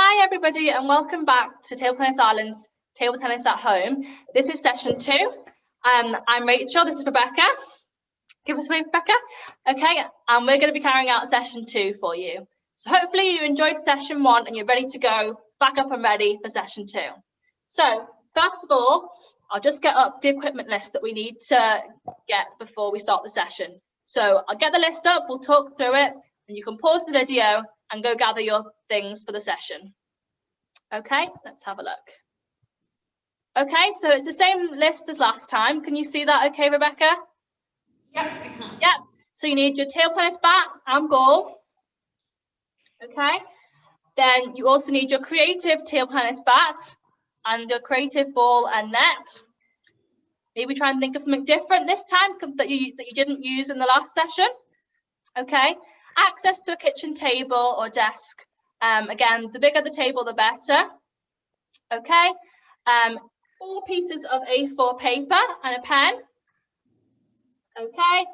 Hi everybody and welcome back to Table Tennis Ireland's Table Tennis at Home. This is session 2. I'm Rachel, this is Rebecca. Give us a wave, Rebecca. Okay, and we're going to be carrying out session 2 for you. So hopefully you enjoyed session 1 and you're ready to go back up and ready for session 2. So first of all, I'll just get up the equipment list that we need to get before we start the session. So I'll get the list up, we'll talk through it, and you can pause the video and go gather your things for the session. Okay, let's have a look. Okay, so it's the same list as last time. Can you see that okay, Rebecca? Yep, I can. Yep, so you need your table tennis bat and ball. Okay, then you also need your creative table tennis bat and your creative ball and net. Maybe try and think of something different this time that you didn't use in the last session. Okay, access to a kitchen table or desk. Again, the bigger the table, the better. Okay, 4 pieces of A4 paper and a pen. Okay,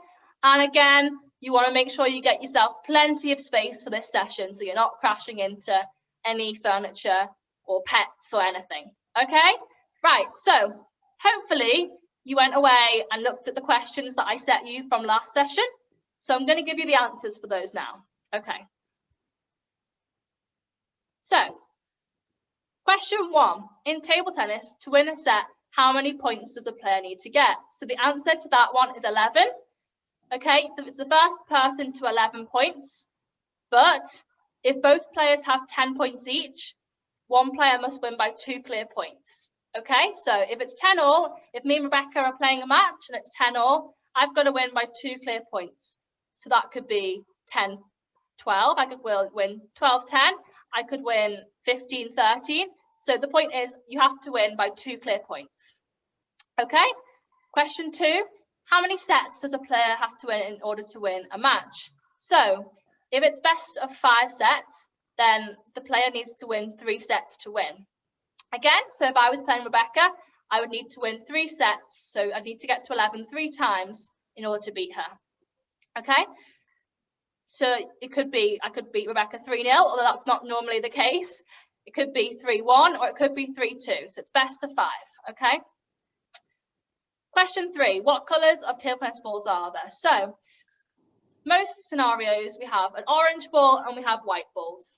and again, you want to make sure you get yourself plenty of space for this session so you're not crashing into any furniture or pets or anything. Okay, right, so hopefully you went away and looked at the questions that I set you from last session. So I'm going to give you the answers for those now. Okay. So, question 1. In table tennis, to win a set, how many points does the player need to get? So the answer to that one is 11. Okay, it's the first person to 11 points. But if both players have 10 points each, one player must win by 2 clear points. Okay, so if it's 10-all, if me and Rebecca are playing a match and it's 10-all, I've got to win by 2 clear points. So that could be 10-12. I could win 12-10. I could win 15-13. So the point is you have to win by 2 clear points. Okay, question 2. How many sets does a player have to win in order to win a match? So if it's best of 5 sets, then the player needs to win 3 sets to win. Again, so if I was playing Rebecca, I would need to win 3 sets. So I'd need to get to 11 3 times in order to beat her. Okay, so it could be, I could beat Rebecca 3-0, although that's not normally the case. It could be 3-1 or it could be 3-2. So it's best of 5, okay? Question 3, what colours of table tennis balls are there? So most scenarios, we have an orange ball and we have white balls.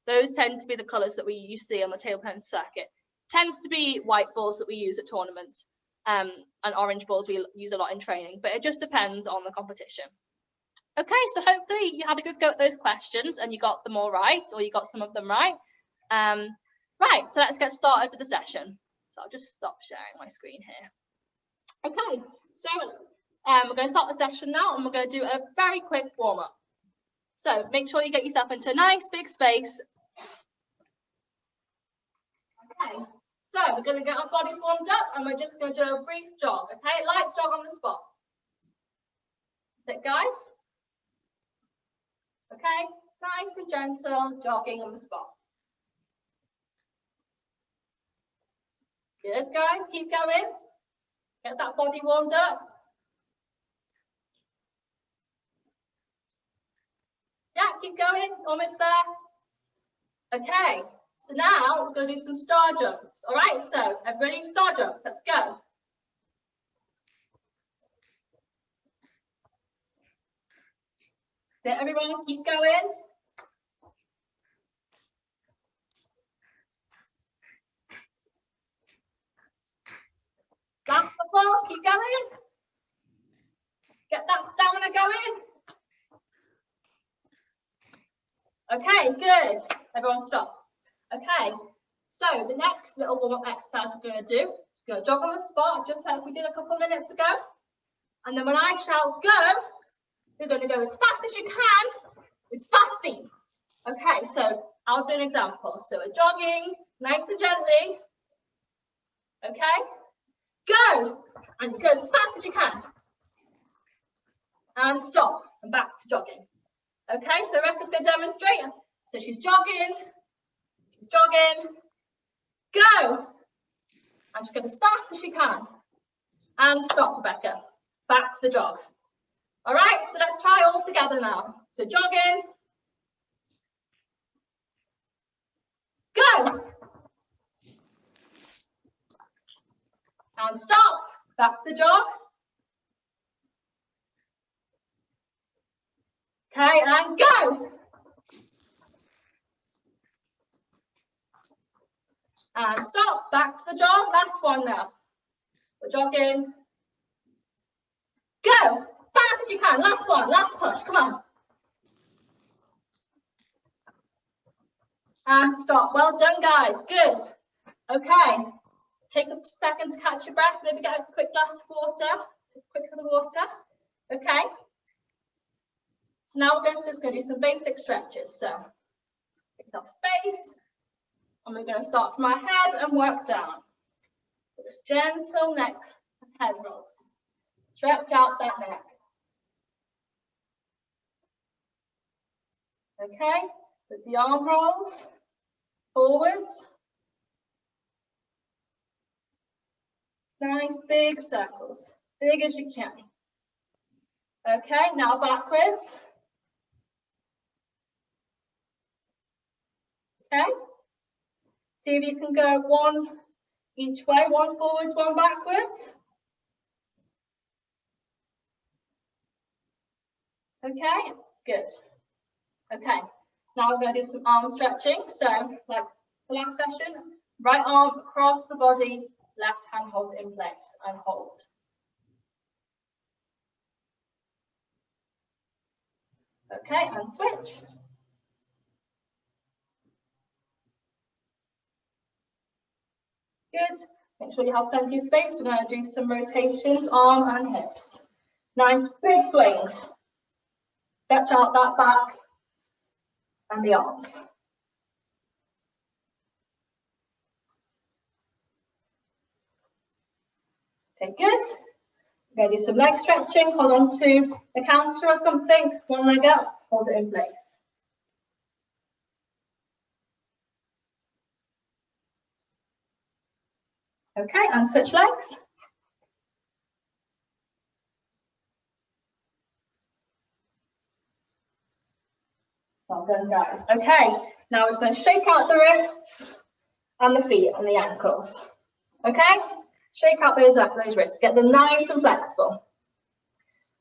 Those tend to be the colours that you see on the table tennis circuit. Tends to be white balls that we use at tournaments, and orange balls we use a lot in training, but it just depends on the competition. Okay, so hopefully you had a good go at those questions and you got them all right, or you got some of them right. Right, so let's get started with the session. So I'll just stop sharing my screen here. Okay, so we're going to start the session now and we're going to do a very quick warm-up. So make sure you get yourself into a nice big space. Okay, so we're going to get our bodies warmed up and we're just going to do a brief jog, okay? Light jog on the spot. That's it, guys. Okay, nice and gentle jogging on the spot. Good, guys, keep going. Get that body warmed up. Yeah, keep going, almost there. Okay, so now we're going to do some star jumps. All right, so everybody star jumps, let's go. So everyone keep going. Last ball, keep going. Get that stamina going. Okay, good. Everyone stop. Okay, so the next little warm-up exercise we're going to do, we're going to jog on the spot, just like we did a couple of minutes ago. And then when I shout go, you're going to go as fast as you can with fast feet. Okay, so I'll do an example. So we're jogging nice and gently. Okay, go, and you go as fast as you can. And stop, and back to jogging. Okay, so Rebecca's going to demonstrate. So she's jogging, go. And she's going as fast as she can. And stop, Rebecca. Back to the jog. All right, so let's try all together now. So jogging, go. And stop. Back to the jog. Okay, and go. And stop. Back to the jog. Last one now. We're jogging. Go. Fast as you can. Last one. Last push. Come on. And stop. Well done, guys. Good. Okay. Take a second to catch your breath. Maybe get a quick glass of water. Quick sip of water. Okay. So now we're just going to do some basic stretches. So fix up space. And we're going to start from our head and work down. So just gentle neck and head rolls. Stretch out that neck. Okay. With the arm rolls. Forwards. Nice big circles. Big as you can. Okay, now backwards. Okay. See if you can go one each way, one forwards, one backwards. Okay, good. Okay, now we're going to do some arm stretching. So, like the last session, right arm across the body, left hand hold in place and hold. Okay, and switch. Good. Make sure you have plenty of space. We're going to do some rotations, arm and hips. Nice big swings. Stretch out that back and the arms. Okay, good. We're going to do some leg stretching. Hold on to the counter or something. One leg up, hold it in place. Okay, and switch legs. Well done, guys. Okay, now we're going to shake out the wrists and the feet and the ankles. Okay, shake out those wrists, get them nice and flexible.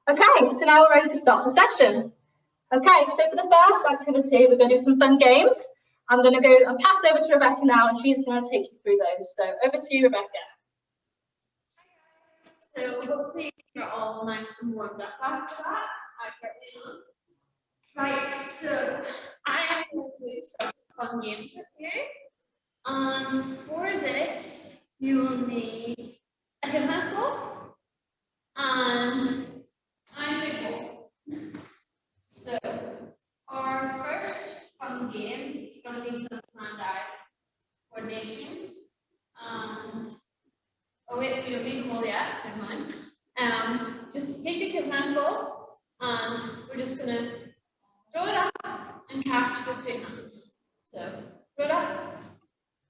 Okay, so now we're ready to start the session. Okay, so for the first activity, we're going to do some fun games. I'm going to go and pass over to Rebecca now, and she's going to take you through those. So over to you, Rebecca. So hopefully you're all nice and warmed up after that. I certainly am. Right, so I am going to do some fun games with you. For this, you will need a tennis ball and a nice big ball. So our first fun game is going to be some hand-eye coordination. And oh wait, we don't need the ball yet. Never mind. Just take your tennis ball, and we're just going to throw it up and catch with 2 hands. So throw it up,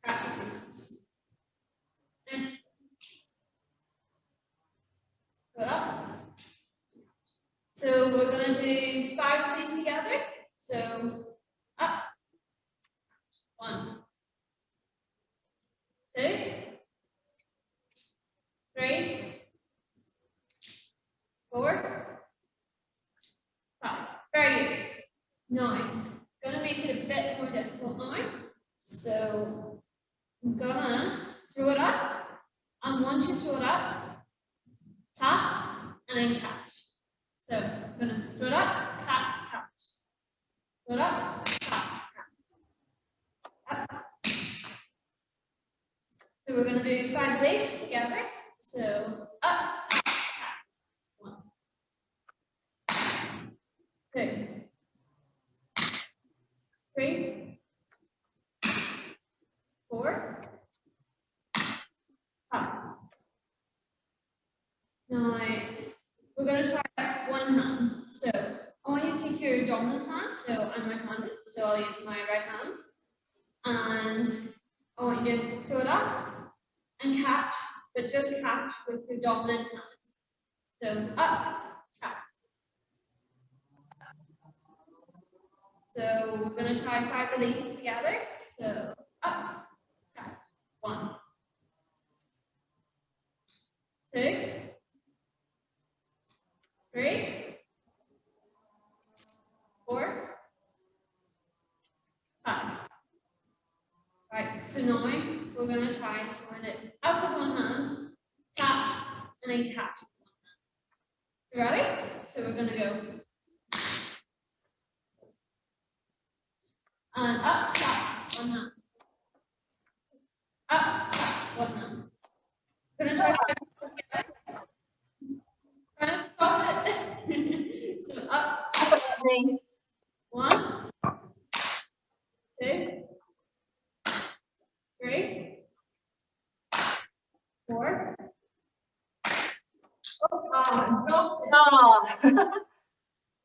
catch with 2 hands. Nice. Throw it up. So we're going to do 5 of these together. So up. 1, 2, 3, 4, 5. Very good. Now, I'm going to make it a bit more difficult now. So I'm going to throw it up. And once you throw it up, tap, and then catch. So I'm going to throw it up, tap, catch. Throw it up, tap, catch. Up. So we're going to do 5 of these together. So up, tap. 1, 2, 3, 4, 5. Now we're going to try 1 hand. So I want you to take your dominant hand. So I'm right-handed, so I'll use my right hand. And I want you to throw it up and catch, but just catch with your dominant hand. So up, catch. So we're going to try 5 of these together. So up, 3, 4, 5. Right, so now we're going to try throwing it up with one hand, tap, and then catch with one hand. So ready? So we're going to go. And up, tap, one hand. Up, tap, one hand. We're going to try together. Trying to stop it. So up, 1, 2, 3, 4.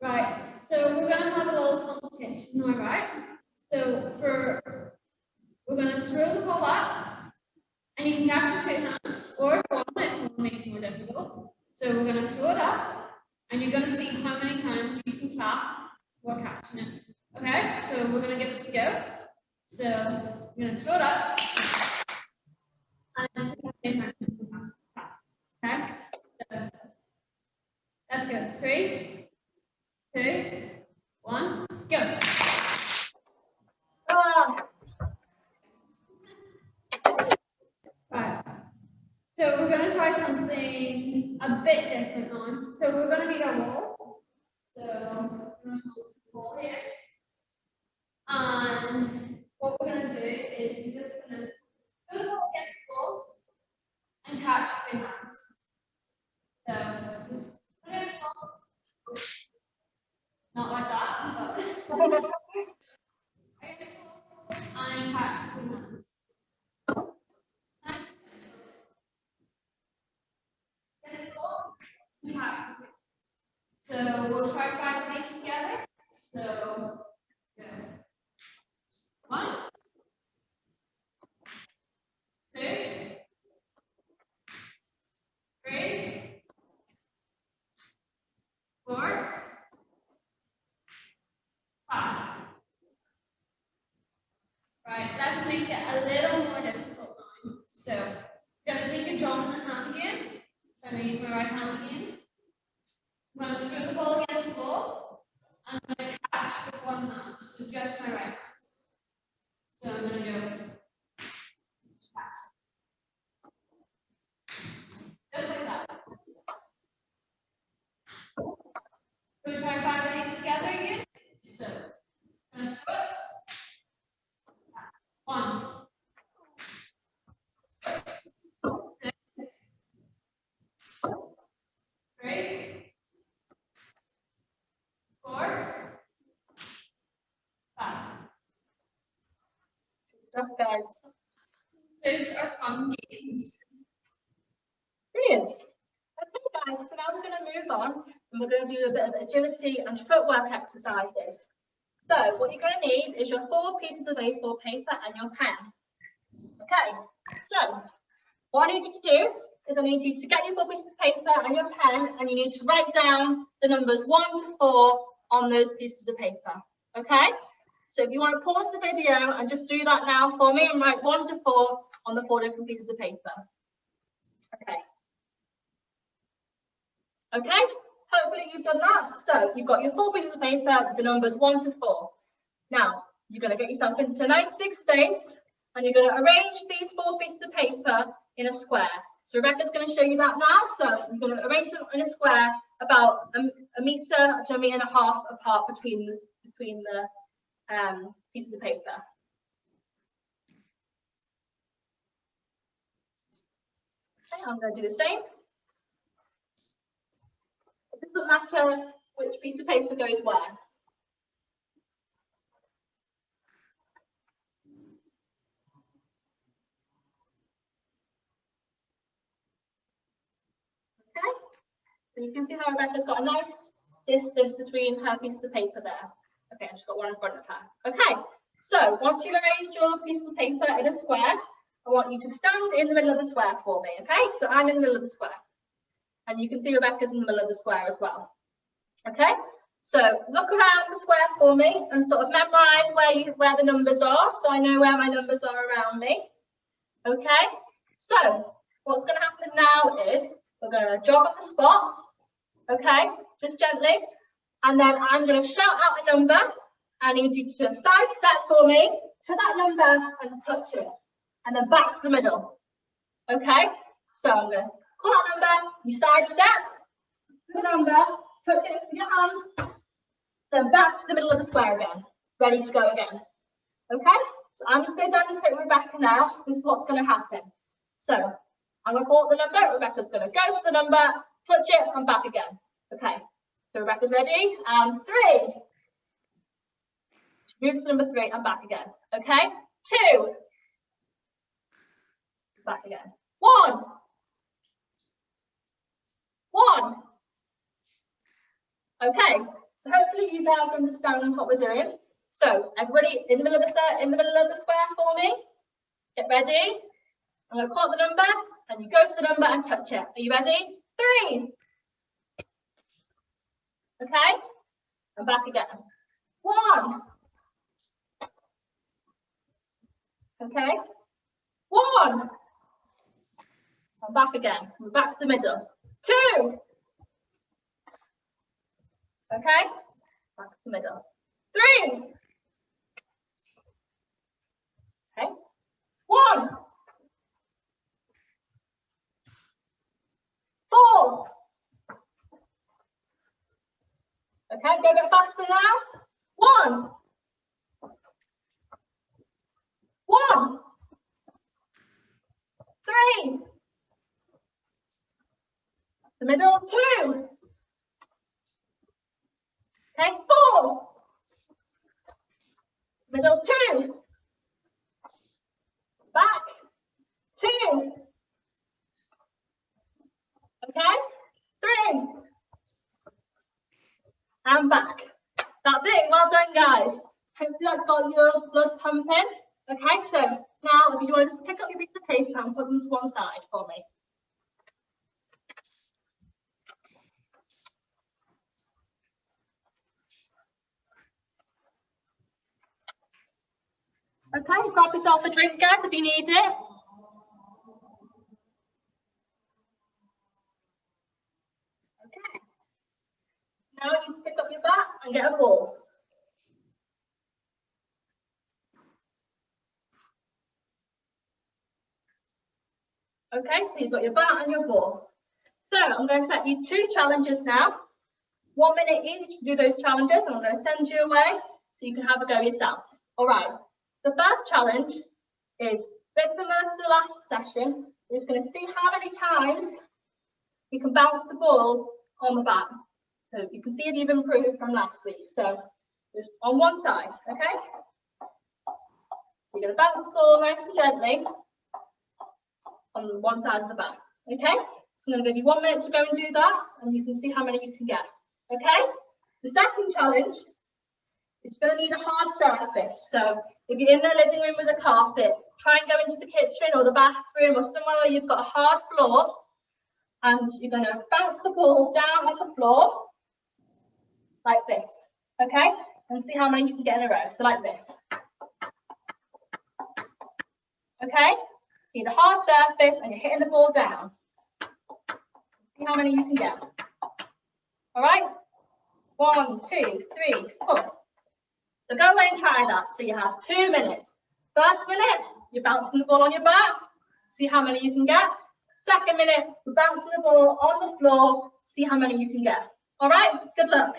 Right, so we're going to have a little competition, all right? So we're going to throw the ball up, and you can catch with 2 hands, or one if you want to make it more difficult. So we're going to throw it up, and you're going to see how many times you can clap while catching it. Okay, so we're going to give this a go. So we're going to throw it up, and see how many times you can clap. Okay, so let's go. 3, 2, 1, go. Right. So we're going to try something a bit different now. So we're going to need our wall. So we're going to put this wall here. And what we're going to do is we're just going to put the ball against the wall and catch with 2 hands. So just put it against the wall. Not like that, but and catch with 2 hands. Nice. Against the wall, and catch with 2 hands. So we'll try 5 of these together. So go. 1, 2, 3, 4, 5. Right, let's make it a little more difficult now. So, I'm going to take a drum in the hand again. So, I'm going to use my right hand again. I'm going to throw the ball against the wall. I'm going to catch with one hand, so just my right hand. So, I'm going to go catch. Just like that. We'll try 5 of these together again. So, I'm going to throw it. 1, 2, 3, 4, 5. Good stuff, guys. Those are fun games. Brilliant. Okay, guys, so now we're going to move on and we're going to do a bit of agility and footwork exercises. So what you're going to need is your 4 pieces of A4 paper and your pen. Okay, so what I need you to do is I need you to get your 4 pieces of paper and your pen, and you need to write down the numbers 1 to 4 on those pieces of paper. Okay, so if you want to pause the video and just do that now for me and write 1 to 4 on the 4 different pieces of paper. Okay. Okay, hopefully you've done that. So you've got your 4 pieces of paper with the numbers 1 to 4. Now you're going to get yourself into a nice big space and you're going to arrange these 4 pieces of paper in a square. So Rebecca's going to show you that now. So you're going to arrange them in a square about a metre to 1.5 meters apart between the pieces of paper. Okay, I'm going to do the same. It doesn't matter which piece of paper goes where. Okay, so you can see how Rebecca's got a nice distance between her pieces of paper there. Okay, I've just got one in front of her. Okay, so once you've arranged your pieces of paper in a square, I want you to stand in the middle of the square for me. Okay, so I'm in the middle of the square. And you can see Rebecca's in the middle of the square as well. Okay, so look around the square for me and sort of memorize where the numbers are, so I know where my numbers are around me. Okay, so what's going to happen now is we're going to jog on the spot. Okay, just gently. And then I'm going to shout out a number. I need you to side step for me to that number and touch it. And then back to the middle. Okay? So I'm going to call that number, you side step to the number, touch it with your hands, then back to the middle of the square again. Ready to go again. Okay? So I'm just going to demonstrate with Rebecca now. So this is what's going to happen. So I'm going to call the number. Rebecca's going to go to the number, touch it, and back again. Okay. So Rebecca's ready. And 3. She moves to number 3 and back again. Okay. 2. Back again. 1. 1. Okay. So hopefully you guys understand what we're doing. So everybody in the middle of the square for me. Get ready. I'm going to call the number, and you go to the number and touch it. Are you ready? 3. Okay. And back again. 1. Okay. 1. And back again. We're back to the middle. 2. Okay. Back to the middle. 3. Okay. 1. 4. Okay, go a bit faster now. 1. 1. 3. The middle. 2. Okay, 4. Middle. 2. Back. 2. Okay, 3. And back. That's it. Well done, guys. Hopefully that's got your blood pumping. Okay, so now if you want to just pick up your piece of paper and put them to one side for me. Okay, grab yourself a drink, guys, if you need it. Okay. Now you need to pick up your bat and get a ball. Okay, so you've got your bat and your ball. So I'm going to set you 2 challenges now. 1 minute each to do those challenges, and I'm going to send you away so you can have a go yourself. All right. So the first challenge is a bit similar to the last session. We're just going to see how many times you can bounce the ball on the bat. So you can see if you've improved from last week. So just on one side, okay? So you're going to bounce the ball nice and gently on one side of the bat, okay? So I'm going to give you 1 minute to go and do that, and you can see how many you can get, okay? The second challenge is going to need a hard surface. So if you're in the living room with a carpet, try and go into the kitchen or the bathroom or somewhere where you've got a hard floor, and you're going to bounce the ball down on the floor like this, okay? And see how many you can get in a row. So like this. Okay? So you need a hard surface and you're hitting the ball down. See how many you can get. All right? 1, 2, 3, 4. So go away and try that. So you have 2 minutes. First minute, you're bouncing the ball on your back. See how many you can get. Second minute, you're bouncing the ball on the floor. See how many you can get. All right? Good luck.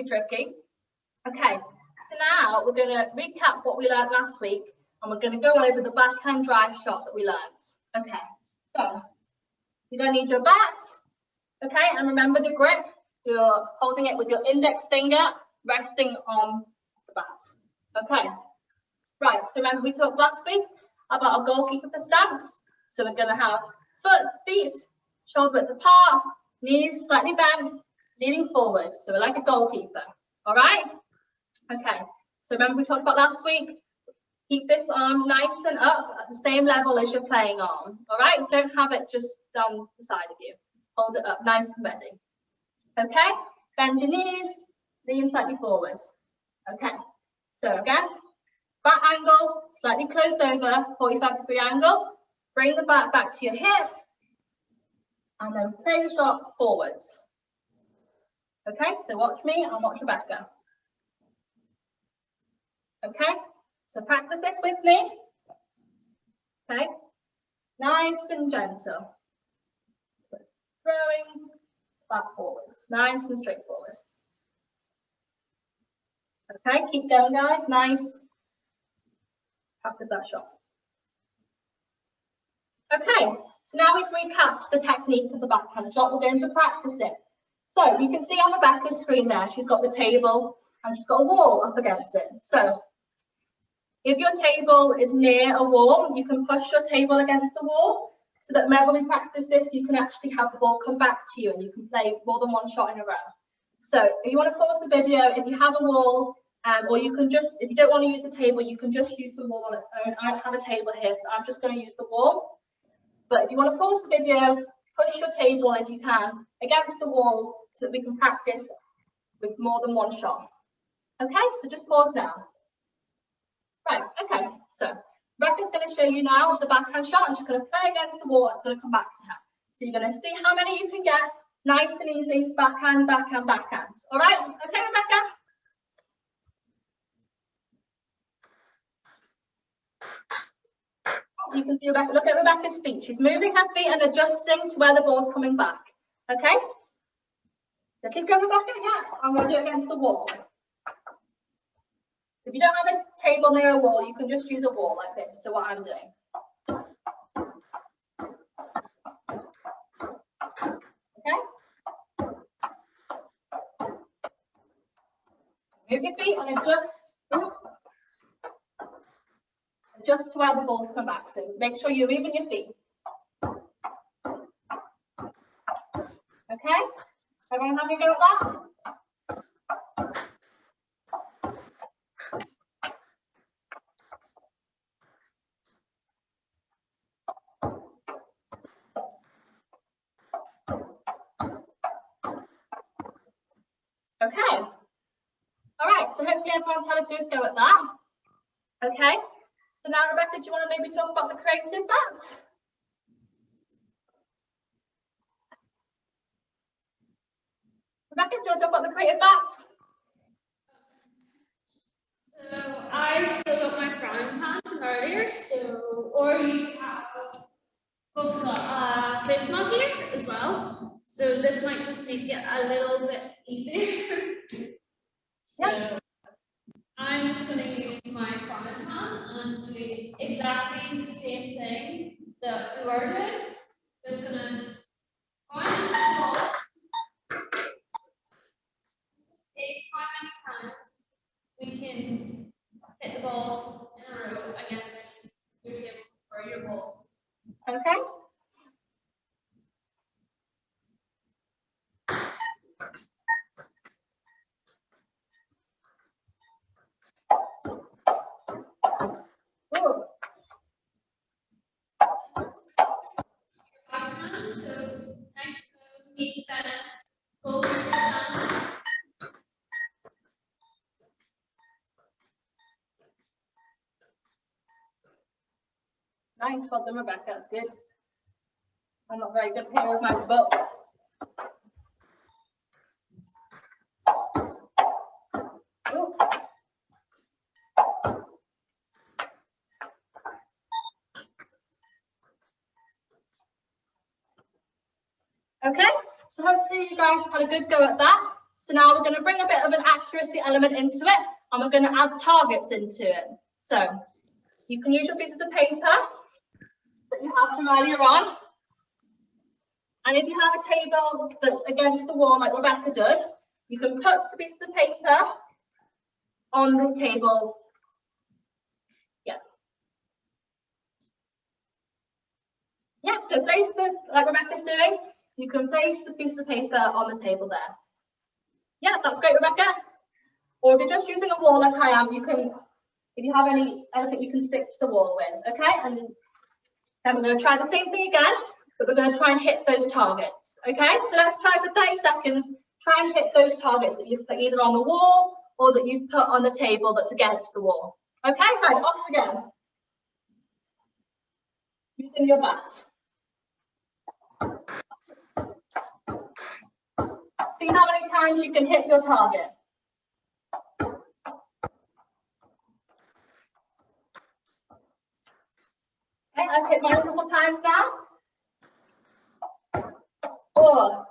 tricky. Okay, so now we're going to recap what we learned last week, and we're going to go over the backhand drive shot that we learned. Okay, so you're going to need your bat. Okay, and remember the grip. You're holding it with your index finger resting on the bat. Okay, right, so remember we talked last week about a goalkeeper stance. So we're going to have feet, shoulder width apart, knees slightly bent, leaning forward. So we're like a goalkeeper. All right? Okay, so remember we talked about last week, keep this arm nice and up at the same level as your playing arm. All right, don't have it just down the side of you. Hold it up nice and ready. Okay, bend your knees, lean slightly forward. Okay, so again, bat angle, slightly closed over, 45-degree angle. Bring the bat back to your hip, and then play the shot forwards. Okay, so watch me and watch Rebecca. Okay, so practice this with me. Okay, nice and gentle. Throwing back forwards, nice and straightforward. Okay, keep going, guys. Nice. Practice that shot. Okay, so now we've recapped the technique of the backhand shot. We're going to practice it. So you can see on Rebecca's screen there, she's got the table and she's got a wall up against it. So if your table is near a wall, you can push your table against the wall so that whenever we practice this, you can actually have the ball come back to you and you can play more than one shot in a row. So if you want to pause the video, if you have a wall, or you can just, if you don't want to use the table, you can just use the wall on its own. I don't have a table here, so I'm just going to use the wall. But if you want to pause the video, push your table if you can against the wall so that we can practice with more than one shot. Okay, so just pause now. Right, okay, so Rebecca's going to show you now the backhand shot. I'm just going to play against the wall. It's going to come back to her. So you're going to see how many you can get. Nice and easy, backhand, backhand, backhand. All right, okay, Rebecca? You can see Rebecca, look at Rebecca's feet. She's moving her feet and adjusting to where the ball's coming back. Okay? So keep going, Rebecca. Yeah, I'm going to do it against the wall. So if you don't have a table near a wall, you can just use a wall like this. So what I'm doing. Okay? Move your feet and adjust. Just to where the balls come back. So make sure you're moving your feet. Okay? Everyone have a go at that? Okay. All right, so hopefully everyone's had a good go at that. Okay. So now, Rebecca, do you want to maybe talk about the creative bats? Rebecca, do you want to talk about the creative bats? So I still got my frying pan from earlier, so, or you have also got a place mat here as well. So this might just make it a little bit easier. So I'm just going to use my frying pan and do exactly the same thing that we were doing. Just going to find the ball. See how many times we can hit the ball in a row against your table or your ball. Okay. So nice feet bent, hold your hands. Nice, well done, Rebecca. That's good. I'm not very good here with my book. Ooh. Okay, so hopefully you guys have had a good go at that. So now we're going to bring a bit of an accuracy element into it, and we're going to add targets into it. So you can use your pieces of paper that you have from earlier on. And if you have a table that's against the wall like Rebecca does, you can put the pieces of paper on the table. Yeah, so place like Rebecca's doing, you can place the piece of paper on the table there. Yeah, that's great, Rebecca. Or if you're just using a wall like I am, you can, if you have anything you can stick to the wall with, okay? And then we're going to try the same thing again, but we're going to try and hit those targets, okay? So let's try for 30 seconds, try and hit those targets that you've put either on the wall or that you've put on the table that's against the wall. Okay, right, off again. Using your best. See how many times you can hit your target. Okay, I've hit mine a couple times now. 4.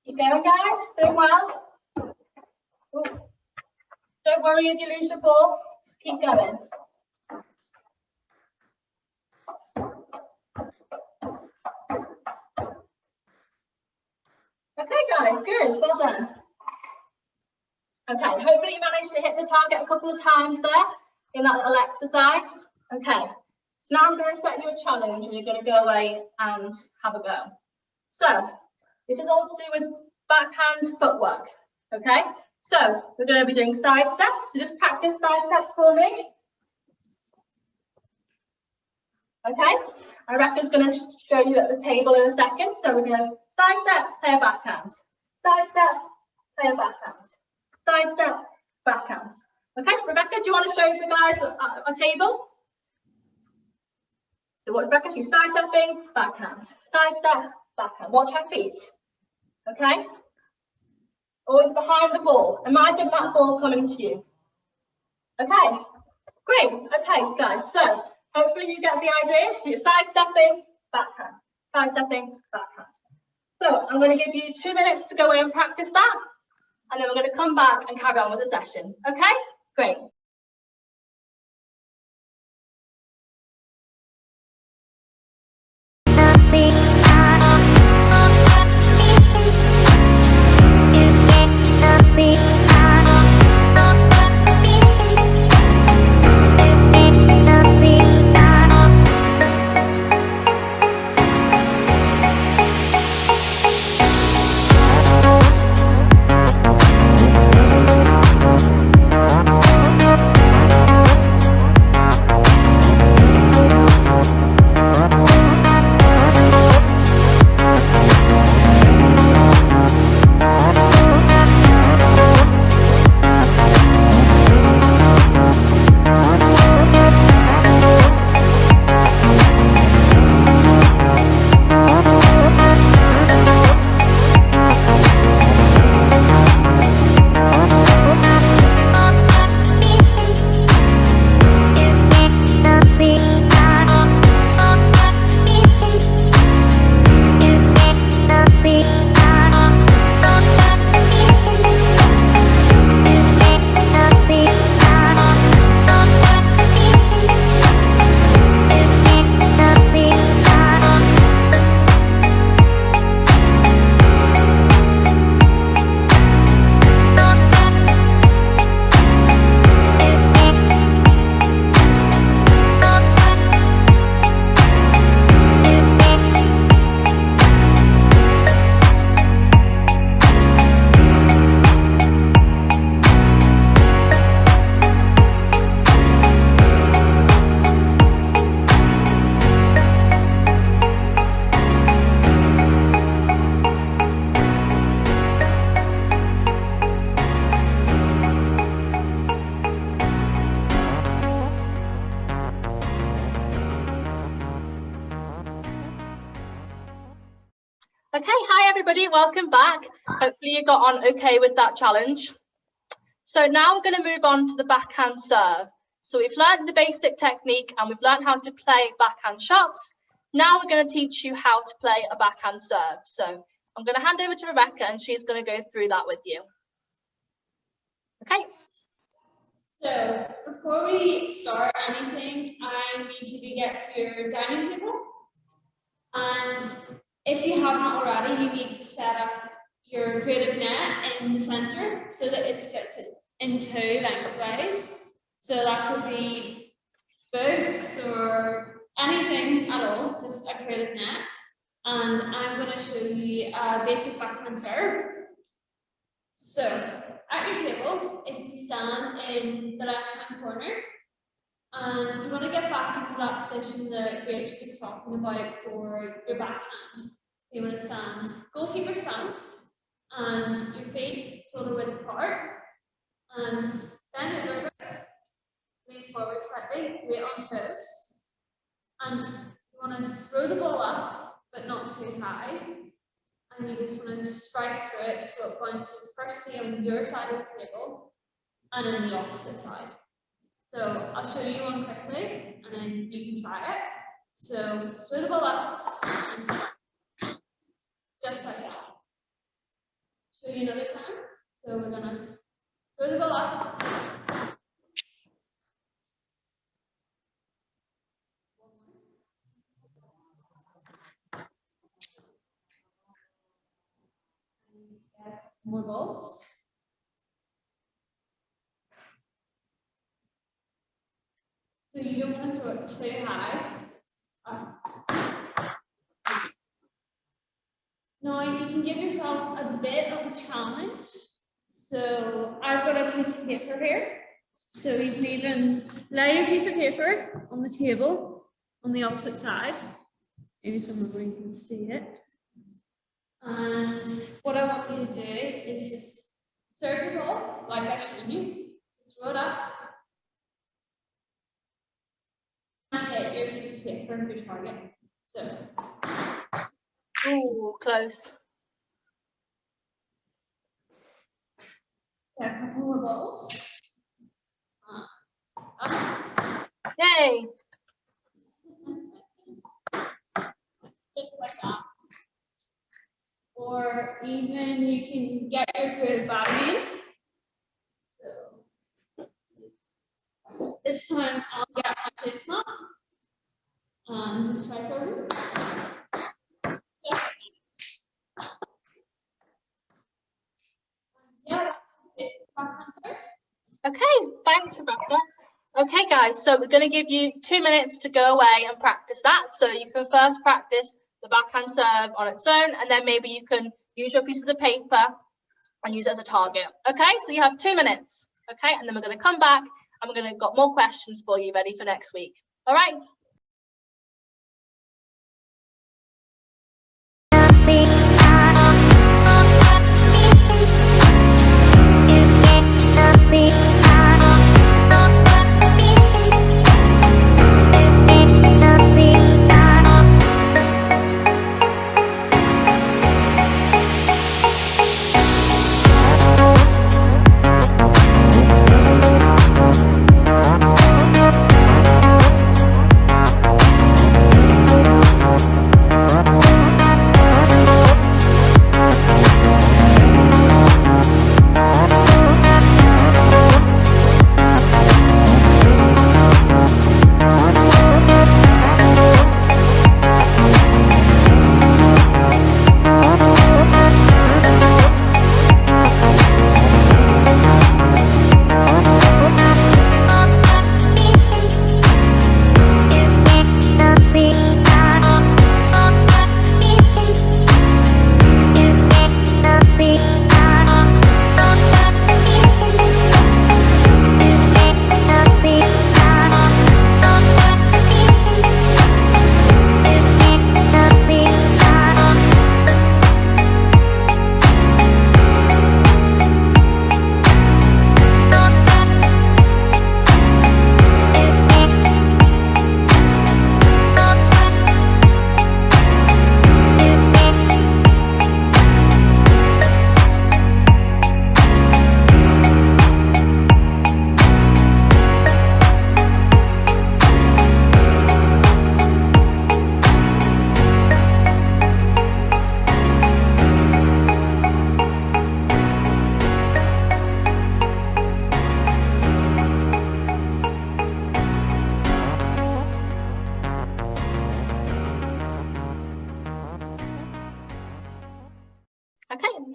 Keep going, guys. Doing well. Ooh. Don't worry if you lose your ball. Just keep going. Okay, guys, good. Well done. Okay, hopefully you managed to hit the target a couple of times there in that little exercise. Okay, so now I'm going to set you a challenge and you're going to go away and have a go. So this is all to do with backhand footwork. Okay, so we're going to be doing side steps. So just practice side steps for me. Okay, Rebecca's going to show you at the table in a second. So we're going to side step, play a backhand. Side step, play a backhand. Side step, backhand. Okay, Rebecca, do you want to show the guys a table? So what Rebecca, she's side stepping, backhand. Side step, backhand. Watch her feet. Okay? Always behind the ball. Imagine that ball coming to you. Okay, great. Okay, guys, so hopefully you get the idea. So you're side stepping, backhand. Side stepping, backhand. So I'm going to give you 2 minutes to go away and practice that. And then we're going to come back and carry on with the session. Okay, great. Okay, hi everybody, welcome back. Hopefully you got on okay with that challenge. So now we're going to move on to the backhand serve. So we've learned the basic technique and we've learned how to play backhand shots. Now we're going to teach you how to play a backhand serve. So I'm going to hand over to Rebecca and she's going to go through that with you. Okay. So before we start anything, I need you to get to your dining table. And if you haven't already, you need to set up your creative net in the center so that it fits into lengthwise. So that could be books or anything at all, just a creative net. And I'm going to show you a basic backhand serve. So at your table, if you stand in the left-hand corner, and you want to get back into that position that Rachel was talking about for your backhand. So you want to stand goalkeeper stance, and your feet shoulder width apart, and just bend over a bit, lean forward slightly, weight on toes, and you want to throw the ball up, but not too high, and you just want to strike through it so it bounces firstly on your side of the table and on the opposite side. So I'll show you one quickly, and then you can try it. So throw the ball up and strike, just like that. Show you another time. So we're gonna throw the ball up. More balls. So you don't want to throw it too high. Now you can give yourself a bit of a challenge. So I've got a piece of paper here. So you can even lay your piece of paper on the table on the opposite side. Maybe some of you can see it. And what I want you to do is just serve the ball like I've shown you. Just throw it up. And hit your piece of paper for your target. So. Ooh, close. Got a couple more balls. Yay! Just like that. Or even you can get your creative battery in. So this time I'll get my placement and just try serving. Yeah, it's backhand serve. Okay, thanks, Rebecca. Okay, guys, so we're going to give you 2 minutes to go away and practice that. So you can first practice the backhand serve on its own, and then maybe you can use your pieces of paper and use it as a target. Okay, so you have 2 minutes. Okay, and then we're going to come back and we're going to got more questions for you ready for next week. All right.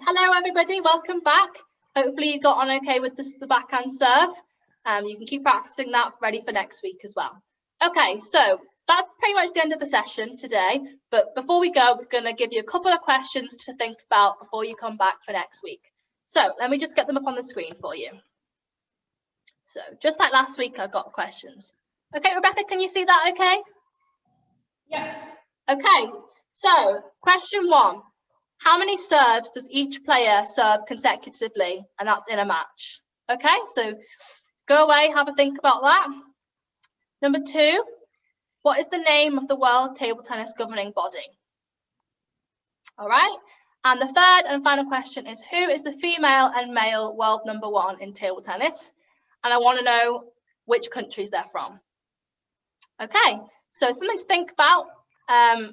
Hello everybody, welcome back. Hopefully you got on okay with the backhand serve. You can keep practicing that ready for next week as well. Okay, so that's pretty much the end of the session today. But before we go, we're going to give you a couple of questions to think about before you come back for next week. So let me just get them up on the screen for you. So just like last week, I've got questions. Okay, Rebecca, can you see that okay? Yeah. Okay, so question 1. How many serves does each player serve consecutively? And that's in a match. Okay, so go away, have a think about that. Number 2, what is the name of the World Table Tennis Governing Body? All right, and the third and final question is, who is the female and male world #1 in table tennis? And I want to know which countries they're from. Okay, so something to think about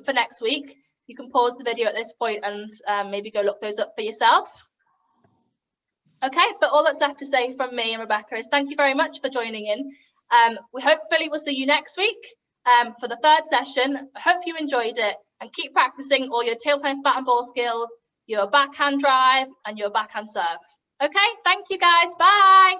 for next week. You can pause the video at this point and maybe go look those up for yourself. Okay, but all that's left to say from me and Rebecca is thank you very much for joining in. We hopefully will see you next week for the 3rd session. I hope you enjoyed it and keep practicing all your table tennis bat and ball skills, your backhand drive and your backhand serve. Okay, thank you guys, bye.